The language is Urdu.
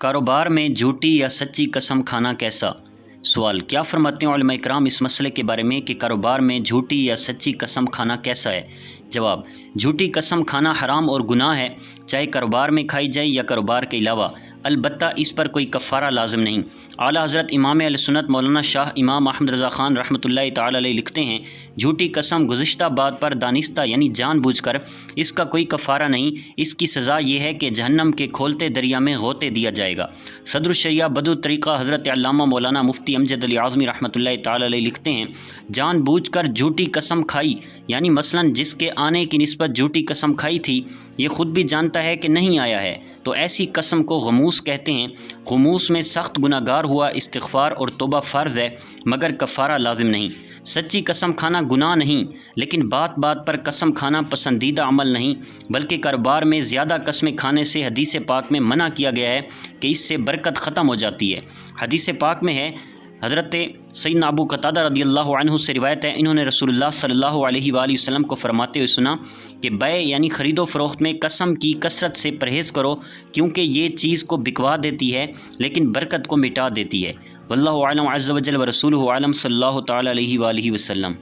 کاروبار میں جھوٹی یا سچی قسم کھانا کیسا؟ سوال: کیا فرماتے ہیں علماء کرام اس مسئلے کے بارے میں کہ کاروبار میں جھوٹی یا سچی قسم کھانا کیسا ہے؟ جواب: جھوٹی قسم کھانا حرام اور گناہ ہے، چاہے کاروبار میں کھائی جائے یا کاروبار کے علاوہ، البتہ اس پر کوئی کفارہ لازم نہیں۔ اعلیٰ حضرت امام اہل سنت مولانا شاہ امام احمد رضا خان رحمۃ اللہ تعالی علیہ لکھتے ہیں، جھوٹی قسم گزشتہ بات پر دانستہ یعنی جان بوجھ کر اس کا کوئی کفارہ نہیں، اس کی سزا یہ ہے کہ جہنم کے کھولتے دریا میں غوطے دیا جائے گا۔ صدر الشریعہ بدو طریقہ حضرت علامہ مولانا مفتی امجد علی اعظمی رحمۃ اللہ تعالی علیہ لکھتے ہیں، جان بوجھ کر جھوٹی قسم کھائی یعنی مثلاً جس کے آنے کی نسبت جھوٹی قسم کھائی تھی یہ خود بھی جانتا ہے کہ نہیں آیا ہے، تو ایسی قسم کو غموس کہتے ہیں۔ غموس میں سخت گناہ گار ہوا، استغفار اور توبہ فرض ہے مگر کفارہ لازم نہیں۔ سچی قسم کھانا گناہ نہیں، لیکن بات بات پر قسم کھانا پسندیدہ عمل نہیں، بلکہ کاروبار میں زیادہ قسمیں کھانے سے حدیث پاک میں منع کیا گیا ہے کہ اس سے برکت ختم ہو جاتی ہے۔ حدیث پاک میں ہے، حضرت سیدنا ابو قتادہ رضی اللہ عنہ سے روایت ہے، انہوں نے رسول اللہ صلی اللہ علیہ وآلہ وسلم کو فرماتے ہوئے سنا کہ بیع یعنی خرید و فروخت میں قسم کی کثرت سے پرہیز کرو، کیونکہ یہ چیز کو بکوا دیتی ہے لیکن برکت کو مٹا دیتی ہے۔ واللہ اعلم عز وجل ورسولہ اعلم، صلی اللہ تعالی علیہ وآلہ وسلم۔